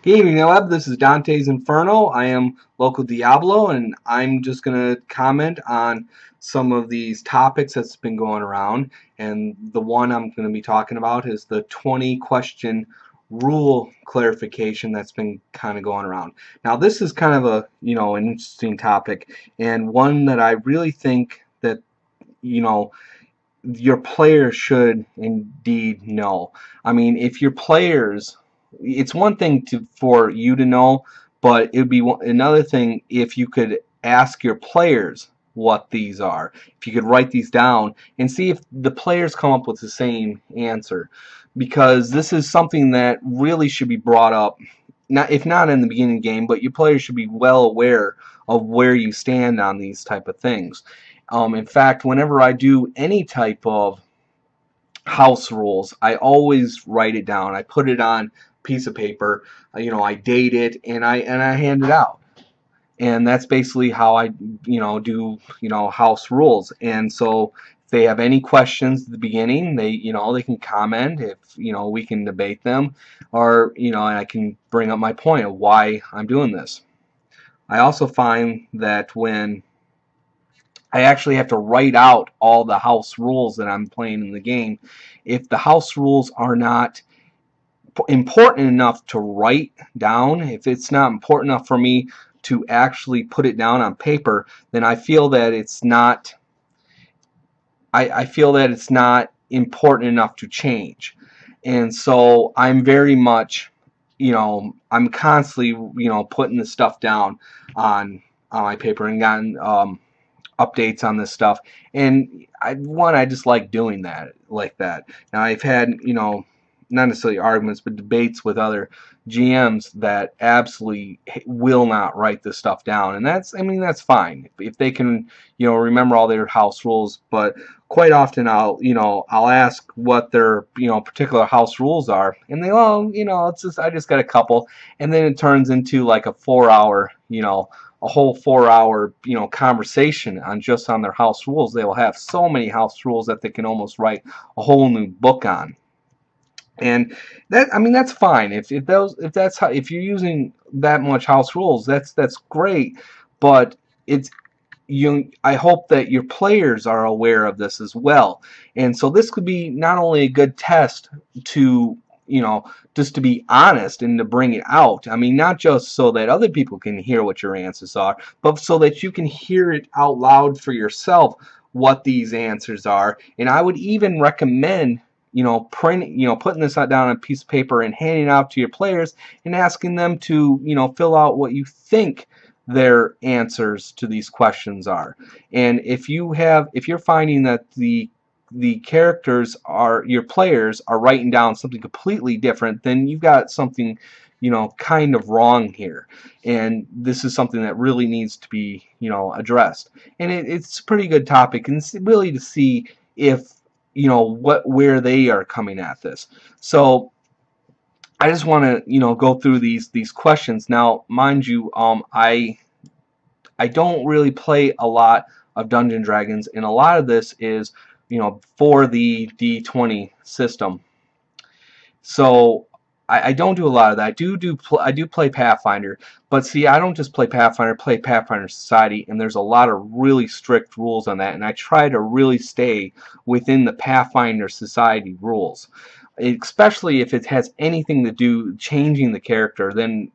Good evening, Web. This is Dante's Inferno. I am local Diablo, and I'm just going to comment on some of these topics that's been going around. And the one I'm going to be talking about is the 20-question rule clarification that's been kind of going around. Now, this is kind of an interesting topic, and one that I really think that, your players should indeed know. I mean, if your players, it's one thing for you to know, but it would be another thing if you could ask your players what these are. If you could write these down and see if the players come up with the same answer, because this is something that really should be brought up, if not in the beginning of the game, but your players should be well aware of where you stand on these type of things. In fact, whenever I do any type of house rules, I always write it down. I put it on a piece of paper, I date it, and I hand it out. And that's basically how I do house rules. And so if they have any questions at the beginning, they can comment. If we can debate them, or and I can bring up my point of why I'm doing this. I also find that when I actually have to write out all the house rules that I'm playing in the game, if the house rules are not important enough to write down, if it's not important enough for me to actually put it down on paper, then I feel that it's not I feel that it's not important enough to change. And so I'm very much, I'm constantly, putting this stuff down on my paper, and gotten updates on this stuff. And I just like doing that like that. Now I've had, not necessarily arguments, but debates with other GMs that absolutely will not write this stuff down, and that's fine if they can, remember all their house rules. But quite often I'll ask what their particular house rules are, and they, it's just, I just got a couple, and then it turns into like a 4-hour, a whole 4-hour conversation on their house rules. They will have so many house rules that they can almost write a whole new book on. And that's fine. If you're using that much house rules, that's great. But I hope that your players are aware of this as well. And so this could be not only a good test to, just to be honest and to bring it out. I mean, not just so that other people can hear what your answers are, but so that you can hear it out loud for yourself what these answers are. And I would even recommend putting this down on a piece of paper and handing it out to your players and asking them to, fill out what you think their answers to these questions are. And if you're finding that the characters your players are writing down something completely different, then you've got something, kind of wrong here. And this is something that really needs to be, addressed. And it's a pretty good topic, and it's really to see if where they are coming at this. So I just want to go through these questions. Now, mind you, I don't really play a lot of Dungeons & Dragons, and a lot of this is for the D20 system. So I don't do a lot of that. I do play Pathfinder, but see, I don't just play Pathfinder. I play Pathfinder Society, and there's a lot of really strict rules on that, and I try to really stay within the Pathfinder Society rules, especially if it has anything to do changing the character. Then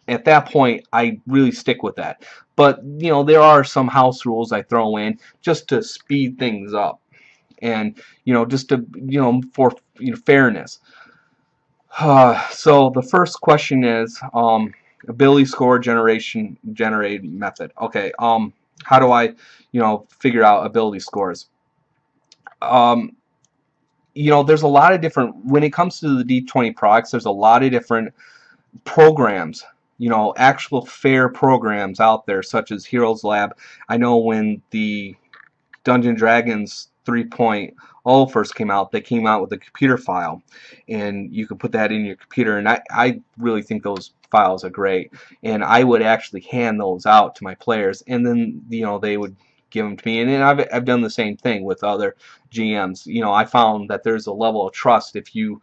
at that point, I really stick with that. But there are some house rules I throw in just to speed things up, and just to for fairness. So the first question is ability score generated method. Okay, how do I figure out ability scores? There's a lot of different, when it comes to the D20 products, there's a lot of different programs, actual fair programs out there, such as Heroes Lab. I know when the Dungeons & Dragons 3.0 first came out, they came out with a computer file, and you could put that in your computer, and I really think those files are great, and I would actually hand those out to my players, and then they would give them to me. And then I've done the same thing with other GMs. I found that there's a level of trust if you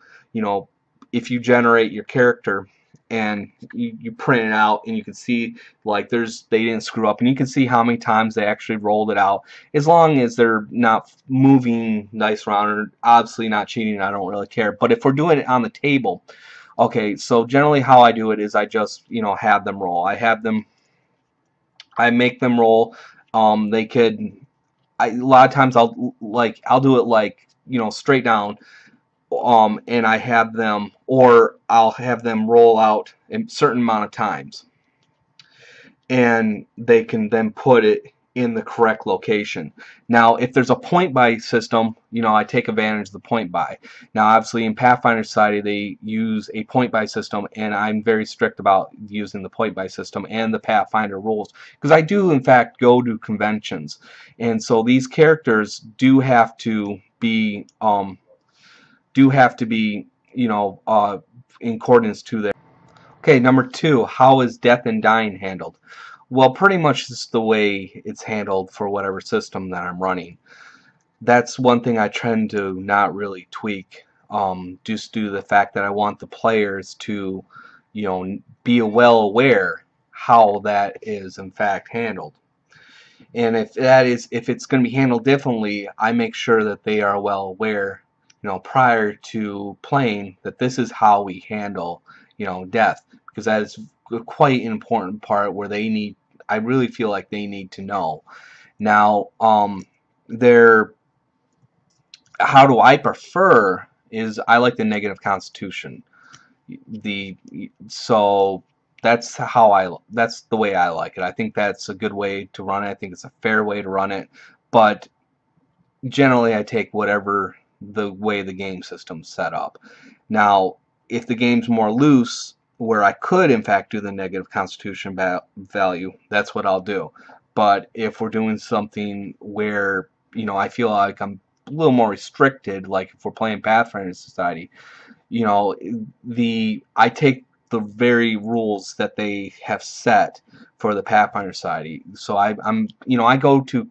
generate your character and you print it out, and you can see like they didn't screw up, and you can see how many times they actually rolled it out. As long as they're not moving dice around or obviously not cheating, I don't really care. But if we're doing it on the table, okay, so generally how I do it is I just have them roll. I make them roll. They could. A lot of times I'll do it like straight down, and I'll have them roll out a certain amount of times, and they can then put it in the correct location. Now, if there's a point buy system, I take advantage of the point buy. Now, obviously, in Pathfinder Society, they use a point buy system, and I'm very strict about using the point buy system and the Pathfinder rules, because I do, in fact, go to conventions, and so these characters do have to be in accordance to their. Okay, number 2, how is death and dying handled? Well, pretty much just the way it's handled for whatever system that I'm running. That's one thing I tend to not really tweak, just due to the fact that I want the players to, be well aware how that is in fact handled. And if it's going to be handled differently, I make sure that they are well aware, prior to playing, that this is how we handle, death, because that is quite an important part where I really feel like they need to know. Now, how do I prefer is I like the negative constitution. So that's the way I like it. I think that's a good way to run it. I think it's a fair way to run it, but generally I take whatever the way the game system's set up. Now, if the game's more loose, where I could in fact do the negative constitution value, that's what I'll do. But if we're doing something where I feel like I'm a little more restricted, like if we're playing Pathfinder Society, I take the very rules that they have set for the Pathfinder Society. So I go to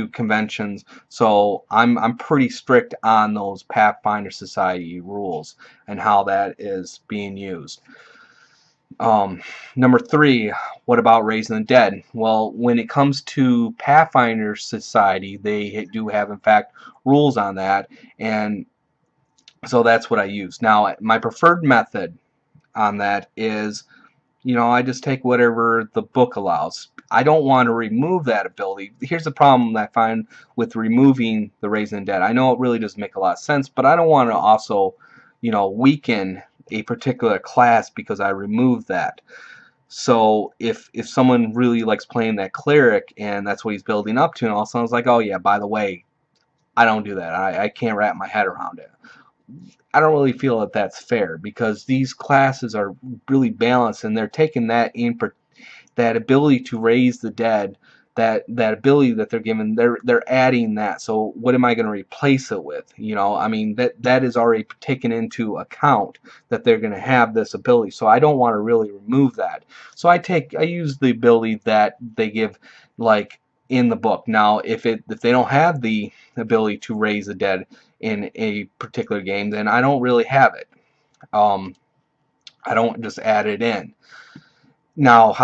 conventions, so I'm pretty strict on those Pathfinder Society rules and how that is being used. Number 3, what about raising the dead? Well, when it comes to Pathfinder Society, they do have in fact rules on that, and so that's what I use. Now, my preferred method on that is, I just take whatever the book allows. I don't want to remove that ability. Here's the problem that I find with removing the raising the dead. I know it really doesn't make a lot of sense, but I don't want to also, weaken a particular class because I removed that. So if someone really likes playing that cleric and that's what he's building up to, and all of a sudden it's like, oh yeah, by the way, I don't do that. I can't wrap my head around it. I don't really feel that that's fair, because these classes are really balanced, and they're taking that ability to raise the dead, that ability that they're given, they're adding that. So what am I going to replace it with? I mean, that is already taken into account, that they're going to have this ability. So I don't want to really remove that. So I use the ability that they give, like in the book. Now, if they don't have the ability to raise the dead in a particular game, then I don't really have it. I don't just add it in. Now,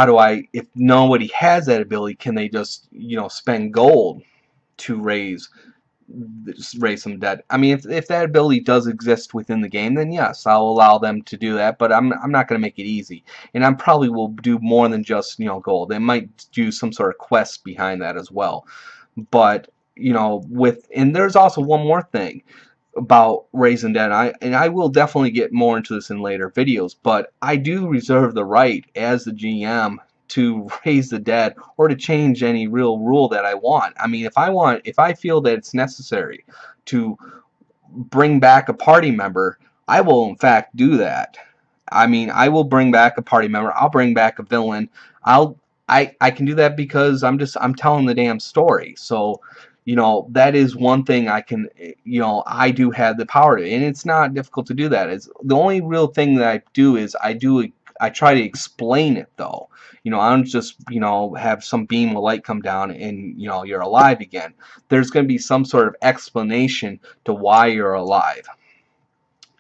if nobody has that ability, can they just spend gold to raise some dead? I mean, if that ability does exist within the game, then yes, I'll allow them to do that, but I'm not going to make it easy, and I probably will do more than just gold. They might do some sort of quest behind that as well. But and there's also one more thing about raising dead, and I will definitely get more into this in later videos, but I do reserve the right as the GM to raise the dead or to change any real rule that I want. I mean, if I feel that it's necessary to bring back a party member, I will in fact do that. I mean, I will bring back a party member. I'll bring back a villain. I can do that because I'm telling the damn story. So that is one thing I can, I do have the power to, and it's not difficult to do that. It's the only real thing that I do is I try to explain it, though. I don't just have some beam of light come down and you're alive again. There's going to be some sort of explanation to why you're alive.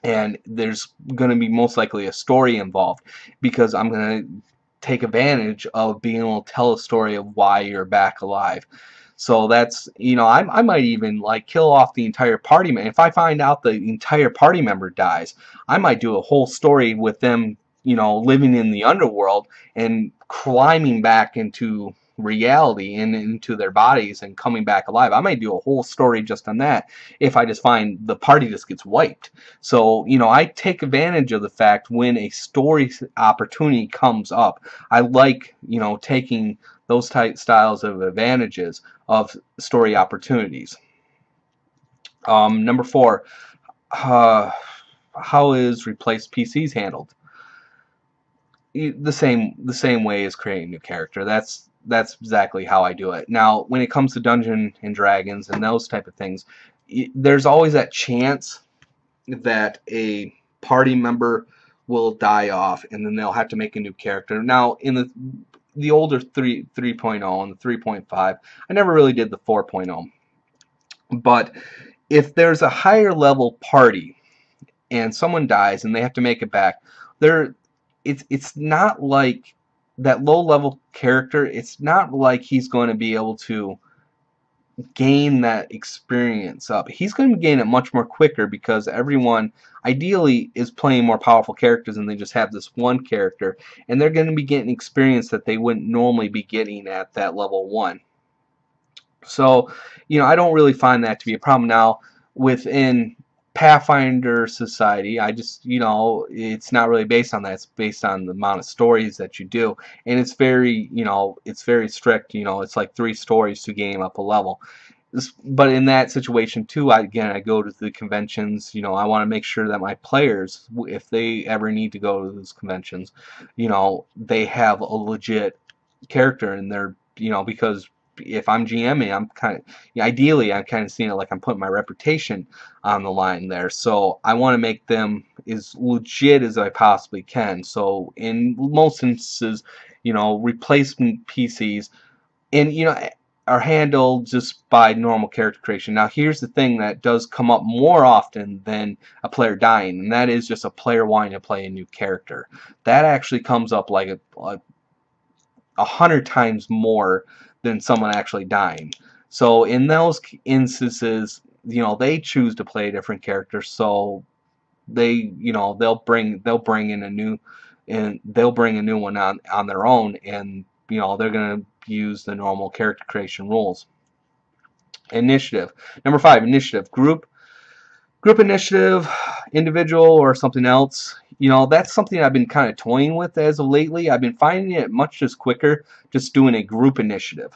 and there's going to be most likely a story involved, because I'm going to take advantage of being able to tell a story of why you're back alive. So that's, I might even like kill off the entire party member. If I find out the entire party member dies, I might do a whole story with them, living in the underworld and climbing back into reality and into their bodies and coming back alive. I might do a whole story just on that if I just find the party just gets wiped. So, I take advantage of the fact when a story opportunity comes up. I like, taking those type styles of advantages of story opportunities. Number 4, how is replaced PCs handled? The same way as creating a new character. That's exactly how I do it. Now, when it comes to Dungeons and Dragons and those type of things, there's always that chance that a party member will die off, and then they'll have to make a new character. Now, in the older 3.0 and the 3.5, I never really did the 4.0. But if there's a higher level party and someone dies and they have to make it back, it's not like that low level character. It's not like he's going to be able to gain that experience up. He's going to gain it much more quicker, because everyone ideally is playing more powerful characters and they just have this one character, and they're going to be getting experience that they wouldn't normally be getting at that level 1. So, I don't really find that to be a problem. Now, within Pathfinder Society, I just, it's not really based on that. It's based on the amount of stories that you do. And it's very, it's very strict. It's like 3 stories to game up a level. But in that situation, too, I go to the conventions. I want to make sure that my players, if they ever need to go to those conventions, they have a legit character in there, because if I'm GMing, I'm kind of, ideally, I'm kind of seeing it like I'm putting my reputation on the line there. So I want to make them as legit as I possibly can. So in most instances, replacement PCs, and are handled just by normal character creation. Now, here's the thing that does come up more often than a player dying, and that is just a player wanting to play a new character. That actually comes up like 100 times more than someone actually dying. So in those instances, they choose to play a different character, so they'll bring in a new, and they'll bring a new one on their own, and they're gonna use the normal character creation rules. Initiative. Number 5, initiative. Group initiative, individual, or something else. That's something I've been kind of toying with as of lately. I've been finding it much just quicker just doing a group initiative.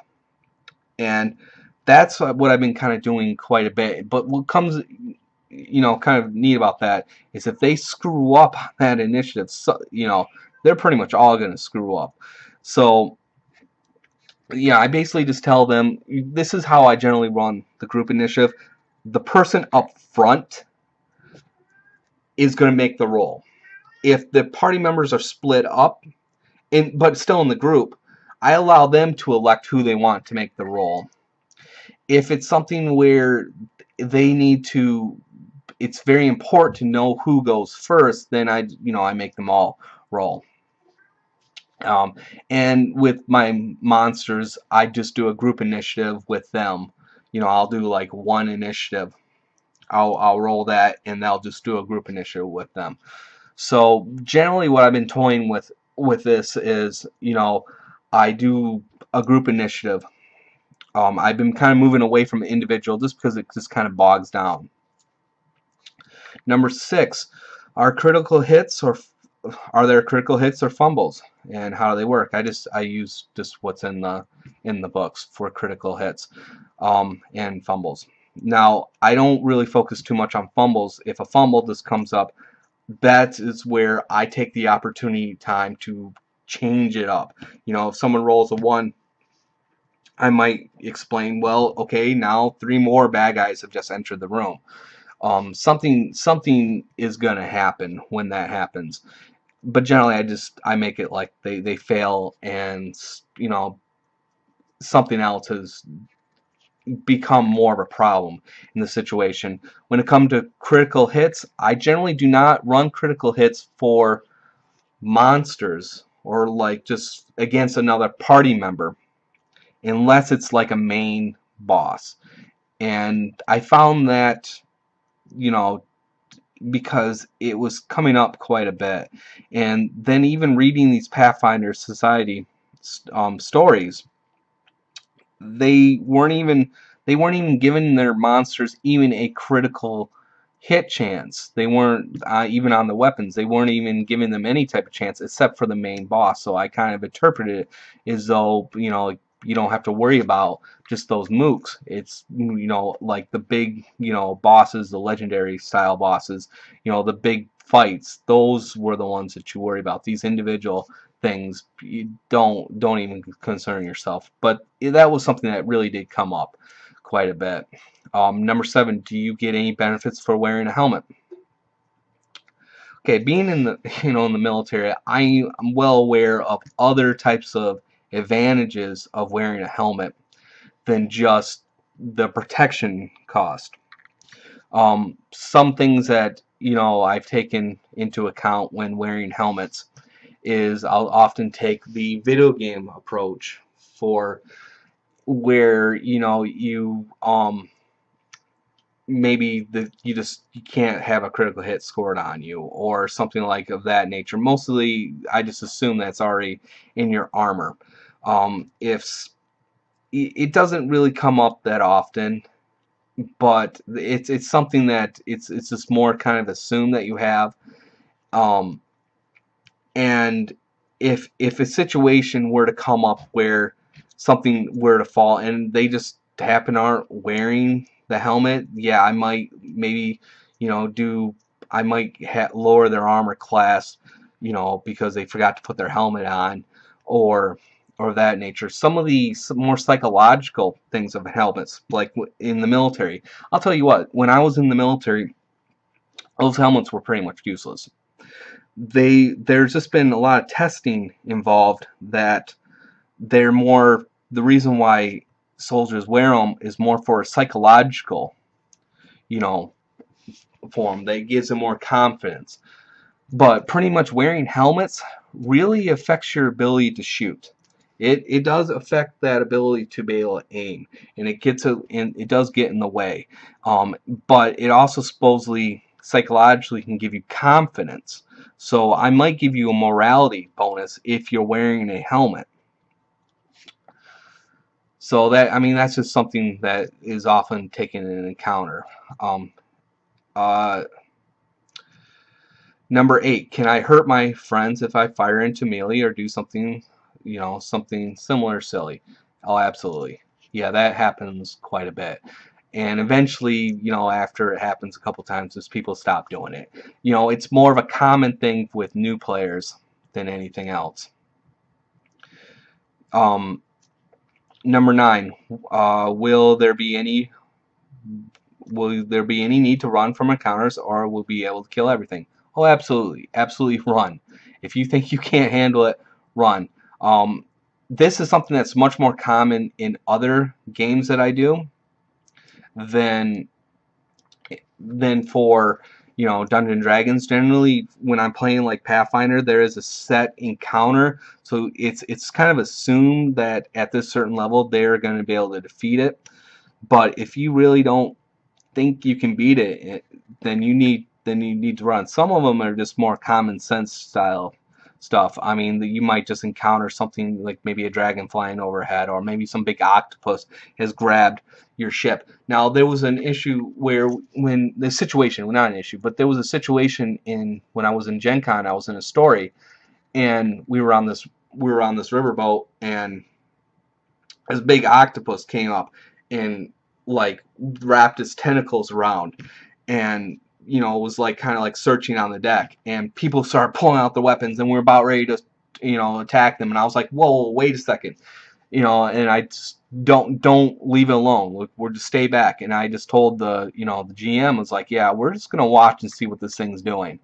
And that's what I've been kind of doing quite a bit. But what comes, kind of neat about that is if they screw up that initiative, so, they're pretty much all going to screw up. So, yeah, I basically just tell them, this is how I generally run the group initiative. The person up front is going to make the roll. If the party members are split up, but still in the group, I allow them to elect who they want to make the roll. If it's something where they need to, it's very important to know who goes first, then I make them all roll. And with my monsters, I just do a group initiative with them. I'll do like one initiative. I'll roll that, and they'll just do a group initiative with them. So generally, what I've been toying with this is, I do a group initiative. I've been kind of moving away from individual just because it just kind of bogs down. Number 6, are there critical hits or fumbles, and how do they work? I use just what's in the books for critical hits and fumbles. Now, I don't really focus too much on fumbles. If a fumble just comes up, that is where I take the opportunity time to change it up. If someone rolls a 1, I might explain, well, okay, now 3 more bad guys have just entered the room. Something is going to happen when that happens. But generally, I make it like they fail, and something else has become more of a problem in the situation. When it comes to critical hits, I generally do not run critical hits for monsters or like just against another party member unless it's like a main boss. And I found that, you know, because it was coming up quite a bit. And then even reading these Pathfinder Society stories, they weren't even giving their monsters even a critical hit chance. They weren't even on the weapons. They weren't even giving them any type of chance except for the main boss. So I kind of interpreted it as though, you know, you don't have to worry about just those mooks. It's, you know, like the big, you know, bosses, the legendary style bosses, you know, the big fights. Those were the ones that you worry about. These individual things, you don't even concern yourself. But that was something that really did come up quite a bit. Number 7, do you get any benefits for wearing a helmet? Okay, being in the in the military, I am well aware of other types of advantages of wearing a helmet than just the protection cost. Some things that I've taken into account when wearing helmets is I'll often take the video game approach for where you maybe you can't have a critical hit scored on you or something like of that nature. Mostly I just assume that's already in your armor. If it doesn't really come up that often, but it's something that it's just more kind of assumed that you have. And if a situation were to come up where something were to fall and they just happen aren't wearing the helmet, yeah, I might maybe I might lower their armor class, because they forgot to put their helmet on, or that nature. Some of the more psychological things of helmets, like in the military, I'll tell you what, when I was in the military, those helmets were pretty much useless. There's just been a lot of testing involved that they're more, the reason why soldiers wear them is more for a psychological, form that gives them more confidence. But pretty much wearing helmets really affects your ability to shoot. It does affect that ability to be able to aim, and it does get in the way. But it also supposedly psychologically can give you confidence. So I might give you a morality bonus if you're wearing a helmet. So that's just something that is often taken in an encounter. Uh, Number 8, can I hurt my friends if I fire into melee or do something, something similar silly? Oh, absolutely. Yeah, that happens quite a bit. And eventually, after it happens a couple times, as people stop doing it. It's more of a common thing with new players than anything else. Number 9, will there be any need to run from encounters, or will we be able to kill everything? Oh, absolutely. Absolutely run. If you think you can't handle it, run. This is something that's much more common in other games that I do than for Dungeons & Dragons. Generally, when I'm playing like Pathfinder, there is a set encounter, so it's kind of assumed that at this certain level they're going to be able to defeat it. But if you really don't think you can beat it, then you need to run. Some of them are just more common sense style stuff. I mean, you might just encounter something like maybe a dragon flying overhead, or maybe some big octopus has grabbed your ship. Now, there was an issue where when the situation, well, not an issue, but there was a situation when I was in Gen Con, I was in a story, and we were on this riverboat, and this big octopus came up and like wrapped its tentacles around, and was like kind of like searching on the deck, and people started pulling out the weapons, and we were about ready to attack them, and I was like, whoa, wait a second, and I just don't leave it alone. We're just stay back. And I just told the the GM was like, yeah, we're just gonna watch and see what this thing's doing,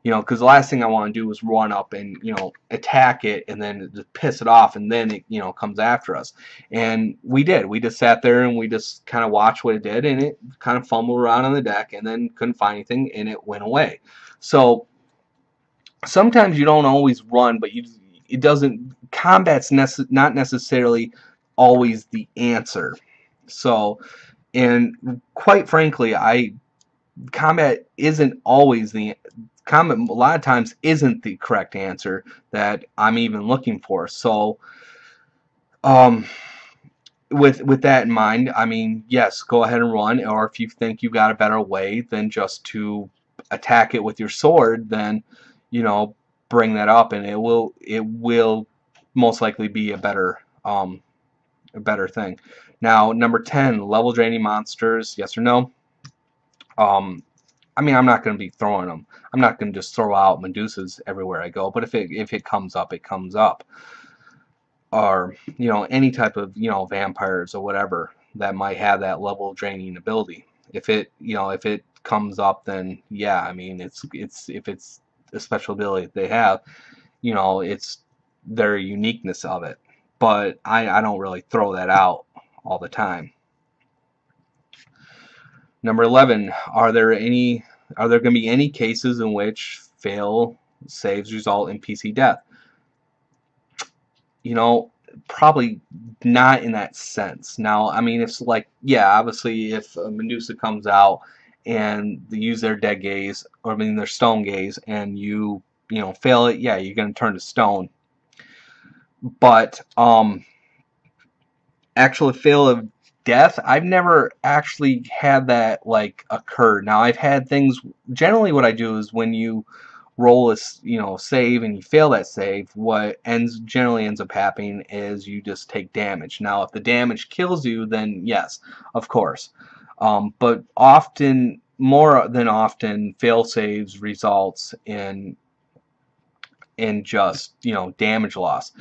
You know, because the last thing I want to do is run up and, you know, attack it and then just piss it off, and then it, you know, comes after us. And we did. We just sat there and we just kind of watched what it did, and it kind of fumbled around on the deck and then couldn't find anything, and it went away. So sometimes you don't always run, but it doesn't, combat's not necessarily always the answer. So, and quite frankly, combat isn't always the combat, a lot of times isn't the correct answer that I'm even looking for. So with that in mind, I mean, yes, go ahead and run, or if you think you've got a better way than just to attack it with your sword, then, you know, bring that up, and it will most likely be a better thing. Now, number 10, level draining monsters, yes or no? I mean, I'm not going to be throwing them. I'm not going to just throw out Medusas everywhere I go. But if it comes up, it comes up. Or, you know, any type of, you know, vampires or whatever that might have that level draining ability. If it, you know, if it comes up, then yeah, I mean, if it's a special ability that they have, you know, it's their uniqueness of it. But I don't really throw that out all the time. Number 11, are there going to be any cases in which fail saves result in PC death? You know, probably not in that sense. Now, I mean, if like, yeah, obviously if a Medusa comes out and they use their dead gaze, or I mean their stone gaze, and you know, fail it, yeah, you're going to turn to stone. But actually fail of death, I've never actually had that like occur. Now, I've had things, generally what I do is when you roll a, you know, save and you fail that save, what generally ends up happening is you just take damage. Now, if the damage kills you, then yes, of course. But often, more than often, fail saves results in just, you know, damage loss.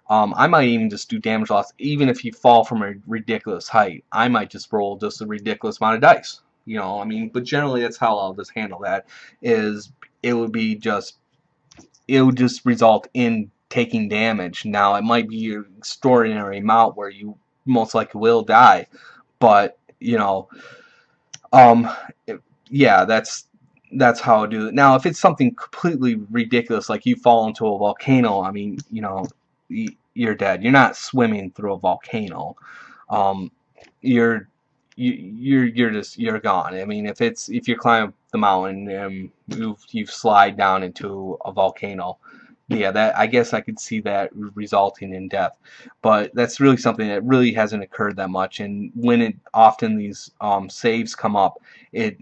I might even just do damage loss even if you fall from a ridiculous height. I might just roll just a ridiculous amount of dice. You know, I mean, but generally that's how I'll just handle that. Is it would just result in taking damage. Now, it might be an extraordinary amount where you most likely will die, but you know, yeah, that's how I do it. Now, if it's something completely ridiculous, like you fall into a volcano, I mean, you know, you're dead. You're not swimming through a volcano. You're gone. I mean, if you climb the mountain and you slide down into a volcano, yeah, that, I guess I could see that resulting in death. But that's really something that really hasn't occurred that much. And when often these saves come up, it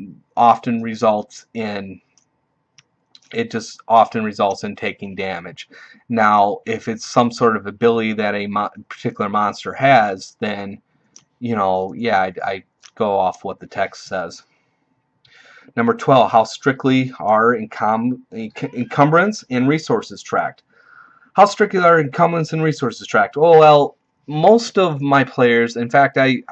just often results in taking damage. Now, if it's some sort of ability that a particular monster has, then, you know, yeah, I go off what the text says. Number 12, how strictly are encumbrance and resources tracked? How strictly are encumbrance and resources tracked? Oh, well, most of my players, in fact, I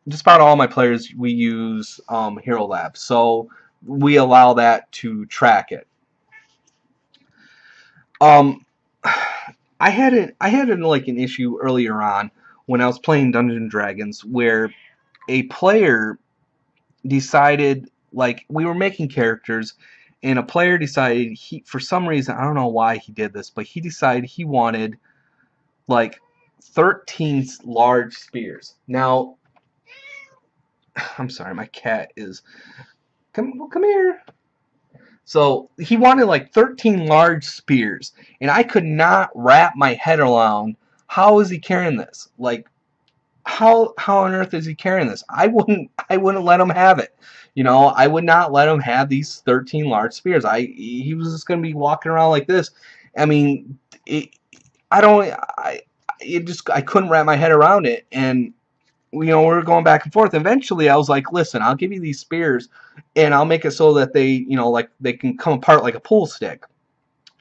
just about all my players, we use Hero Lab, so we allow that to track it. I had like an issue earlier on when I was playing Dungeons and Dragons where a player decided, like, we were making characters, and a player decided, for some reason, I don't know why he did this, but he decided he wanted like 13 large spears. Now, I'm sorry, my cat is come here. So he wanted like 13 large spears, and I could not wrap my head around how is he carrying this? Like, how on earth is he carrying this? I wouldn't let him have it. You know, I would not let him have these 13 large spears. He was just going to be walking around like this. I mean, I couldn't wrap my head around it, and you know, we were going back and forth. Eventually, I was like, listen, I'll give you these spears, and I'll make it so that they, you know, like they can come apart like a pool stick.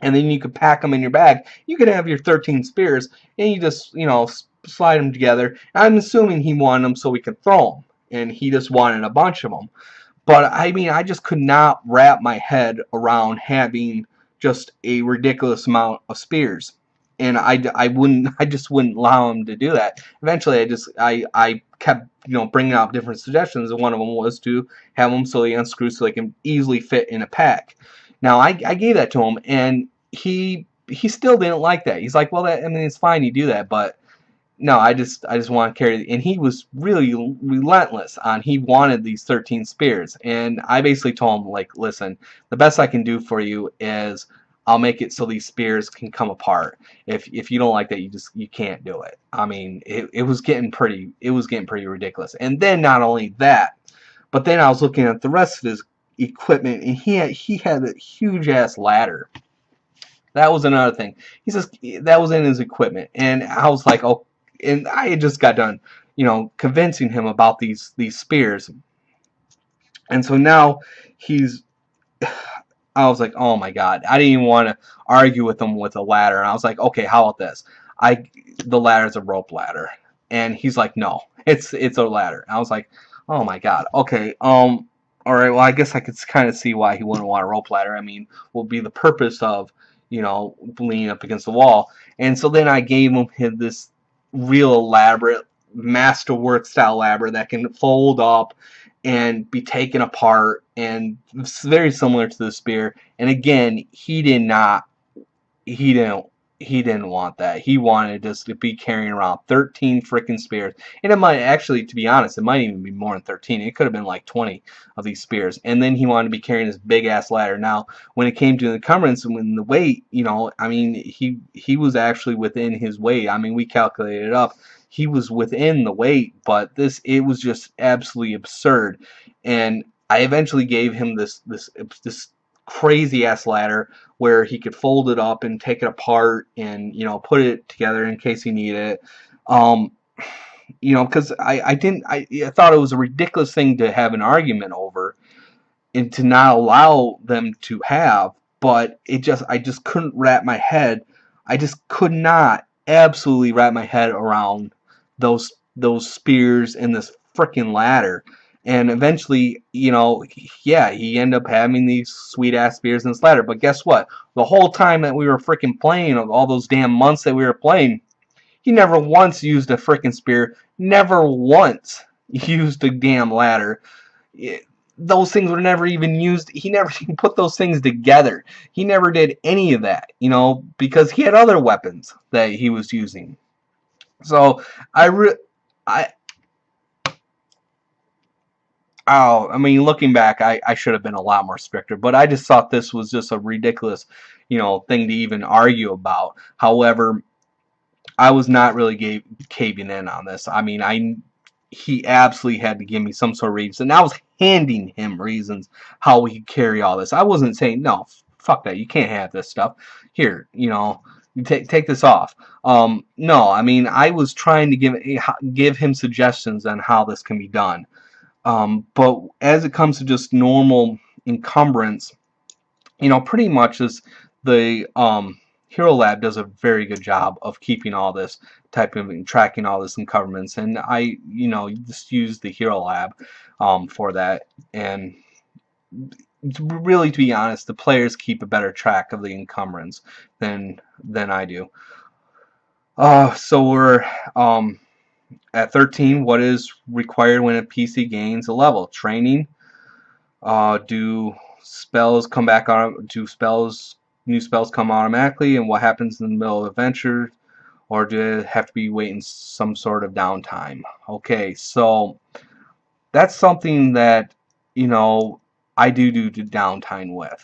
And then you could pack them in your bag. You could have your 13 spears, and you just, you know, slide them together. I'm assuming he wanted them so we could throw them, and he just wanted a bunch of them. But I mean, I just could not wrap my head around having just a ridiculous amount of spears, and I wouldn't, I just wouldn't allow him to do that. Eventually, I kept, you know, bringing out different suggestions, and one of them was to have them so they unscrew so they can easily fit in a pack. Now I gave that to him, and he still didn't like that. He's like, well, that, I mean, it's fine you do that, but no, I just want to carry, and he was really relentless on, he wanted these 13 spears, and I basically told him, like, listen, the best I can do for you is I'll make it so these spears can come apart. If you don't like that, you can't do it. I mean, it was getting pretty ridiculous. And then not only that, but then I was looking at the rest of his equipment, and he had a huge ass ladder. That was another thing. He says that was in his equipment, and I was like, oh, and I had just got done, you know, convincing him about these spears, and so now he's. I was like, oh my god, I didn't even want to argue with him with a ladder, and I was like, okay, how about this? The ladder's a rope ladder, and he's like, no, it's a ladder. And I was like, oh my god, okay, all right, well, I guess I could kind of see why he wouldn't want a rope ladder. I mean, what would be the purpose of, you know, leaning up against the wall? And so then I gave him this real elaborate masterwork style ladder that can fold up and be taken apart, and it's very similar to the spear. And again, he didn't he didn't want that. He wanted us to be carrying around 13 freaking spears. And it might actually, to be honest, it might even be more than 13. It could have been like 20 of these spears. And then he wanted to be carrying this big ass ladder. Now, when it came to the encumbrance and when the weight, you know, I mean, he was actually within his weight. I mean, we calculated it up. He was within the weight, but it was just absolutely absurd. And I eventually gave him this crazy ass ladder where he could fold it up and take it apart and, you know, put it together in case he needed it. You know, because I thought it was a ridiculous thing to have an argument over and to not allow them to have, but I just couldn't wrap my head. I just could not absolutely wrap my head around those spears and this freaking ladder. And eventually, you know, yeah, he ended up having these sweet ass spears and this ladder. But guess what? The whole time that we were freaking playing, of all those damn months that we were playing, he never once used a freaking spear. Never once used a damn ladder. Those things were never even used. He never even put those things together. He never did any of that, you know, because he had other weapons that he was using. So I mean, looking back, I should have been a lot more stricter, but I just thought this was just a ridiculous, you know, thing to even argue about. However, I was not really caving in on this. I mean, he absolutely had to give me some sort of reason, and I was handing him reasons how he could carry all this. I wasn't saying, no, fuck that, you can't have this stuff. Here, you know, you take this off. No, I mean, I was trying to give him suggestions on how this can be done. But as it comes to just normal encumbrance, you know, pretty much the Hero Lab does a very good job of keeping all this type of tracking all this encumbrance, and I, you know, just use the Hero Lab for that. And really, to be honest, the players keep a better track of the encumbrance than I do. So we're at 13, what is required when a PC gains a level? Training. Do spells come back on? New spells come automatically? And what happens in the middle of adventure? Or do they have to be waiting some sort of downtime? Okay, so that's something that, you know, I do downtime with.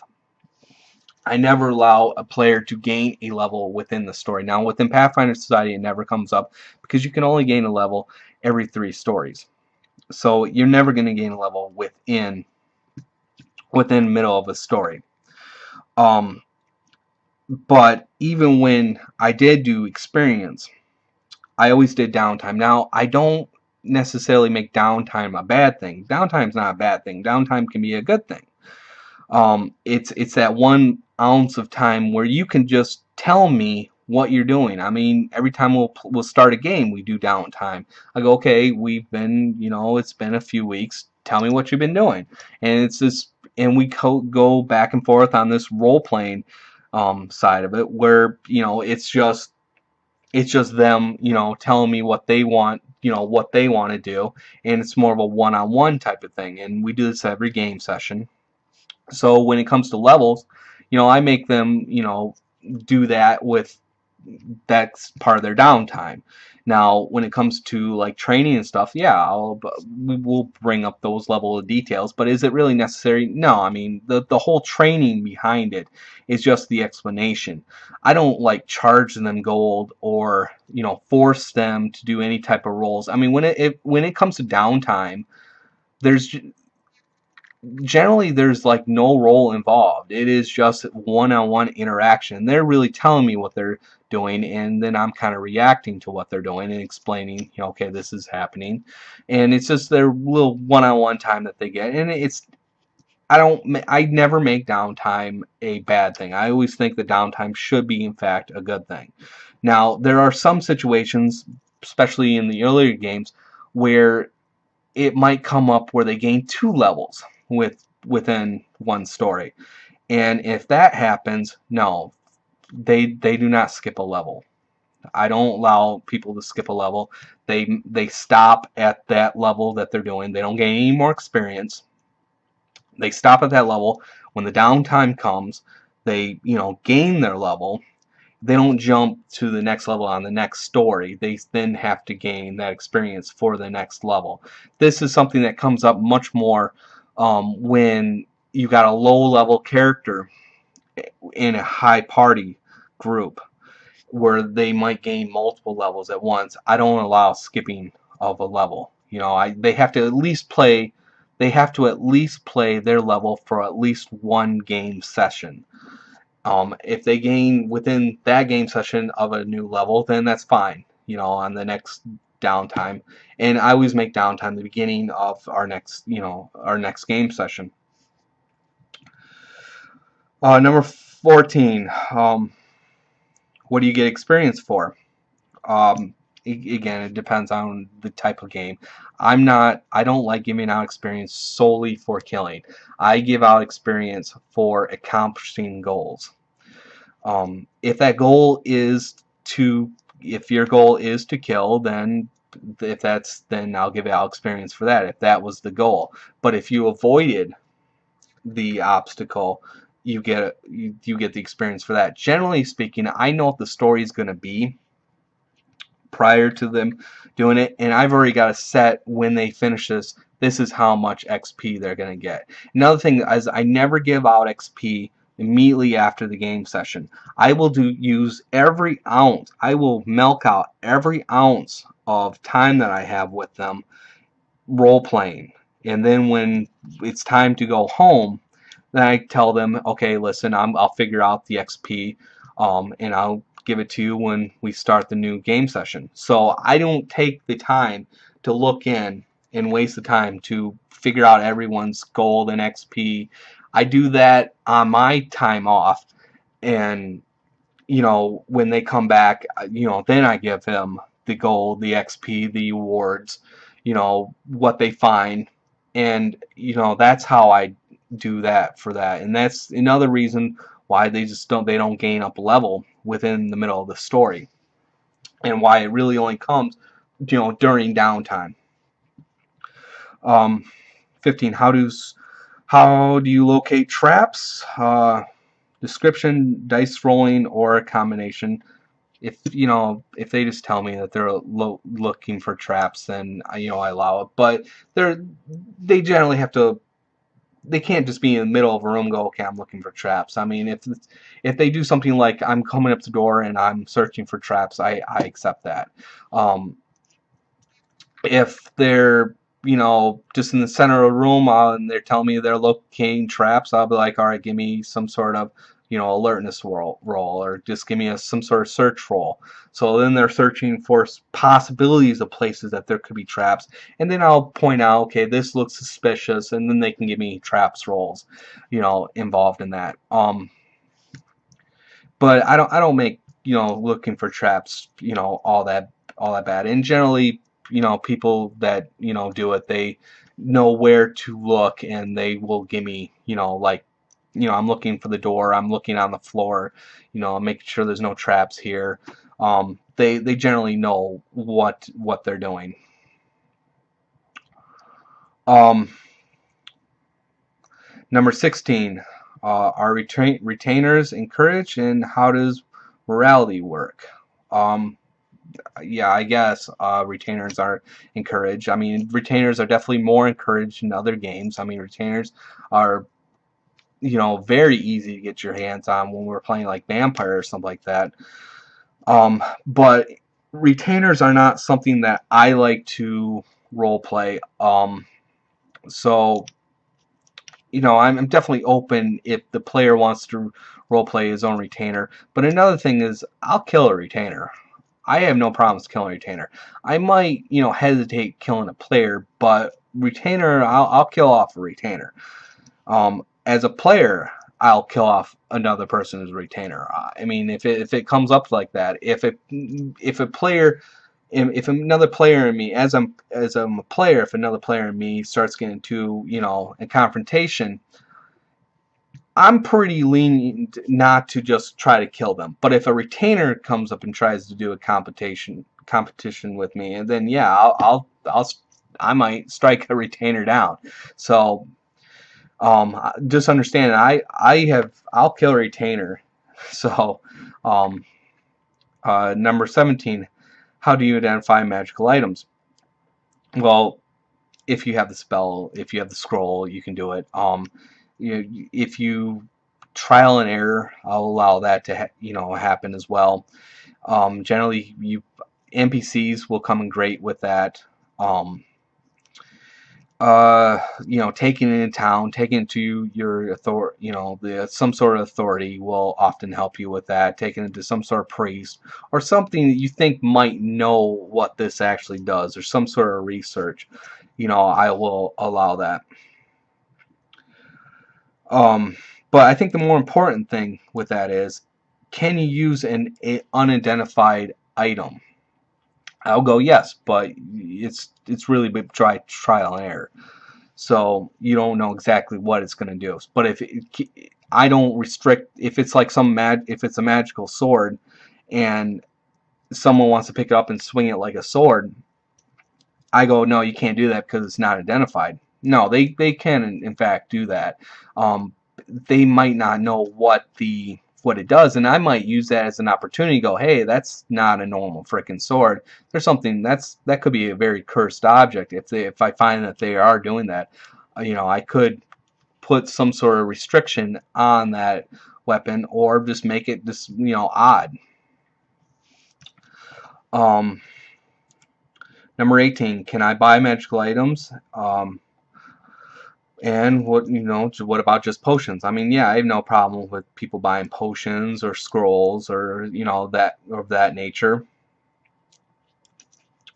I never allow a player to gain a level within the story. Now, within Pathfinder Society, it never comes up because you can only gain a level every 3 stories. So you're never going to gain a level within the middle of a story. But even when I did do experience, I always did downtime. Now, I don't necessarily make downtime a bad thing. Downtime's not a bad thing. Downtime can be a good thing. It's that 1 ounce of time where you can just tell me what you're doing. I mean, every time we'll start a game, we do downtime. I go, okay, we've been, you know, it's been a few weeks. tell me what you've been doing. And it's this, and we go back and forth on this role playing side of it, where it's just them, telling me what they want, what they want to do, and it's more of a one-on-one type of thing. And we do this every game session. So when it comes to levels, I make them, do that with that's part of their downtime. Now, when it comes to like training and stuff, yeah, we will bring up those level of details. But is it really necessary? No. I mean, the whole training behind it is just the explanation. I don't like charge them gold or force them to do any type of roles. I mean, when it comes to downtime, there's generally there's like no role involved. It is just one-on-one interaction. They're really telling me what they're doing, and then I'm kind of reacting to what they're doing and explaining, okay, this is happening. And it's just their little one-on-one time that they get. And I never make downtime a bad thing. I always think that downtime should be, in fact, a good thing. Now, there are some situations, especially in the earlier games, where it might come up where they gain 2 levels within one story. And if that happens, no, they do not skip a level. I don't allow people to skip a level. They stop at that level that they're doing. They don't gain any more experience. They stop at that level. When the downtime comes, they gain their level. They don't jump to the next level on the next story. They then have to gain that experience for the next level. This is something that comes up much more when you got a low-level character in a high party group where they might gain multiple levels at once. I don't allow skipping of a level. They have to at least play. They have to at least play their level for at least one game session. If they gain within that game session of a new level, then that's fine, on the next downtime. And I always make downtime the beginning of our next game session. Number 14, what do you get experience for? Again, it depends on the type of game. I don't like giving out experience solely for killing. I give out experience for accomplishing goals. If your goal is to kill, then I'll give out experience for that if that was the goal. But if you avoided the obstacle, you get the experience for that. Generally speaking, I know what the story is going to be prior to them doing it, and I've already got a set when they finish this is how much XP they're going to get. Another thing is I never give out XP immediately after the game session. I will use every ounce. I will milk out every ounce of time that I have with them role playing. And then when it's time to go home, then I tell them, okay, listen, I'll figure out the XP, and I'll give it to you when we start the new game session. So I don't take the time to look in and waste the time to figure out everyone's gold and XP. I do that on my time off, and when they come back, then I give them the gold, the XP, the awards, what they find, and that's how I do that for that. And that's another reason why they don't gain up a level within the middle of the story, and why it really only comes during downtime. 15. How do you locate traps? Description: dice rolling or a combination. If they just tell me that they're looking for traps, then I allow it. But they generally have to. They can't just be in the middle of a room and go, okay, I'm looking for traps. I mean, if they do something like I'm coming up the door and I'm searching for traps, I accept that. If they're just in the center of a room and they're telling me they're locating traps, I'll be like, all right, give me some sort of alertness roll, or just give me some sort of search roll. So then they're searching for possibilities of places that there could be traps, and then I'll point out, okay, this looks suspicious, and then they can give me traps rolls involved in that. But I don't make looking for traps all that bad. And generally people that do it, know where to look, and they will give me, like, I'm looking for the door, I'm looking on the floor, I'm making sure there's no traps here. They generally know what they're doing. Number 16, are retainers encouraged, and how does morality work? Yeah, I guess retainers are encouraged. I mean, retainers are definitely more encouraged in other games. I mean, retainers are, very easy to get your hands on when we're playing like Vampire or something like that. But retainers are not something that I like to role play. So I'm definitely open if the player wants to role play his own retainer. But another thing is, I'll kill a retainer. I have no problems killing a retainer. I might, hesitate killing a player, but retainer, I'll kill off a retainer. As a player, I'll kill off another person as a retainer. I mean, if it comes up like that, if another player in me, as I'm a player, if another player in me starts getting into, a confrontation, I'm pretty lenient not to just try to kill them. But if a retainer comes up and tries to do a competition with me, and then yeah, I might strike a retainer down. So just understand, I'll kill a retainer. So number 17, how do you identify magical items? Well, if you have the spell, if you have the scroll, you can do it. If you trial and error, I'll allow that to happen as well. Generally, NPCs will come in great with that. Taking it in town, taking it to your authority, some sort of authority will often help you with that. Taking it to some sort of priest or something that you think might know what this actually does, or some sort of research, I will allow that. But I think the more important thing with that is, can you use an unidentified item? I'll go yes, but it's really big trial and error. So you don't know exactly what it's going to do. But I don't restrict, if it's like if it's a magical sword and someone wants to pick it up and swing it like a sword, I go, no, you can't do that because it's not identified. No, they can in fact do that. They might not know what it does, and I might use that as an opportunity to go, hey, that's not a normal frickin' sword. There's something that could be a very cursed object. If I find that they are doing that, I could put some sort of restriction on that weapon, or just make it just odd. Number 18, can I buy magical items? And what about just potions? I mean, yeah, I have no problem with people buying potions or scrolls or that of that nature.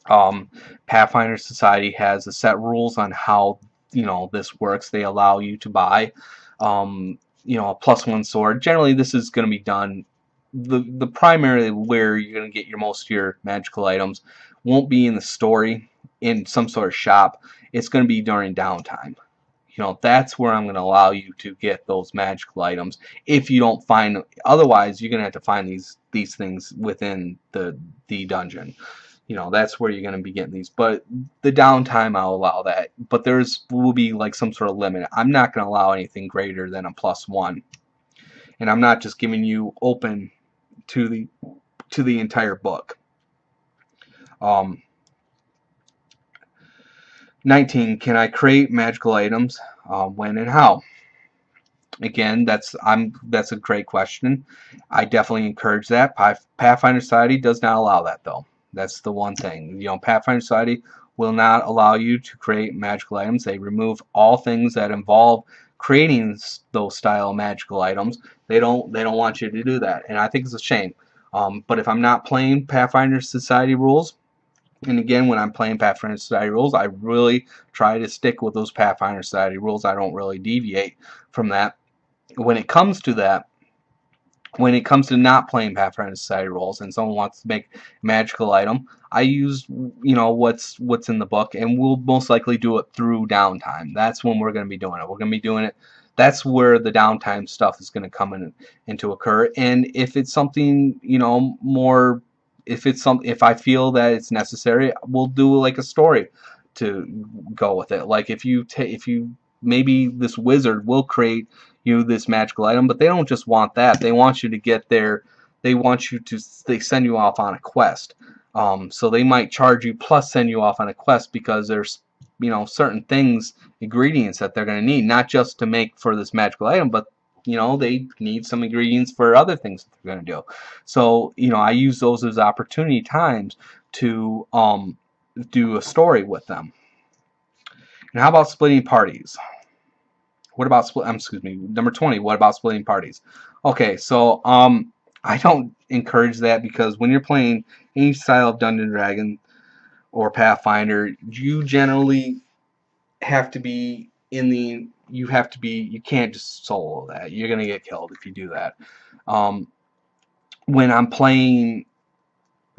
Pathfinder Society has a set rules on how this works. They allow you to buy a +1 sword. Generally, this is going to be done. The primary where you're going to get most of your magical items won't be in the story, in some sort of shop. It's going to be during downtime. That's where I'm going to allow you to get those magical items. If you don't find, otherwise you're going to have to find these things within the dungeon. That's where you're going to be getting these. But the downtime, I'll allow that. But will be like some sort of limit. I'm not going to allow anything greater than a +1. And I'm not just giving you open to the entire book. 19, can I create magical items? When and how? Again, that's a great question. I definitely encourage that. Pathfinder Society does not allow that, though. That's the one thing. Pathfinder Society will not allow you to create magical items. They remove all things that involve creating those style magical items. They don't want you to do that, and I think it's a shame. But if I'm not playing Pathfinder Society rules, and again, when I'm playing Pathfinder Society rules, I really try to stick with those Pathfinder Society rules. I don't really deviate from that. When it comes to that, When it comes to not playing Pathfinder Society roles and someone wants to make a magical item, I use, what's in the book, and we'll most likely do it through downtime. That's when we're going to be doing it. We're going to be doing it. That's where the downtime stuff is going to come into occur. And if it's something, more, if I feel that it's necessary, we'll do like a story to go with it. Like if you maybe this wizard will create this magical item, but they don't just want that. They want you to get there. They send you off on a quest. So they might charge you plus send you off on a quest because there's certain things, ingredients that they're going to need, not just to make for this magical item, but they need some ingredients for other things that they're going to do. So I use those as opportunity times to do a story with them. And how about splitting parties? What about excuse me, number 20, what about splitting parties? Okay, so I don't encourage that, because when you're playing any style of Dungeon Dragon or Pathfinder, you generally have to be you can't just solo that. You're gonna get killed if you do that. When I'm playing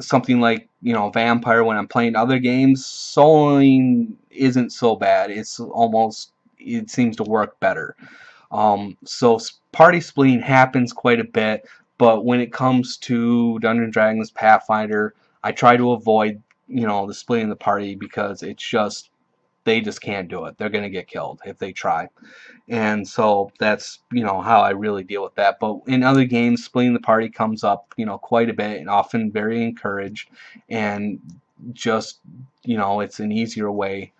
something like Vampire, when I'm playing other games, soloing isn't so bad. It seems to work better. So party splitting happens quite a bit, but when it comes to Dungeons & Dragons Pathfinder, I try to avoid the splitting the party, because they just can't do it. They're gonna get killed if they try. And so that's how I really deal with that. But in other games, splitting the party comes up quite a bit, and often very encouraged, and just it's an easier way.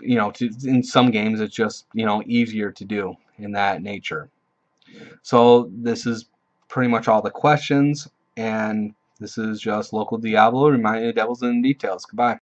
In some games it's just easier to do in that nature. So this is pretty much all the questions, and this is just Local Diablo reminding you, the devil's in the details. Goodbye.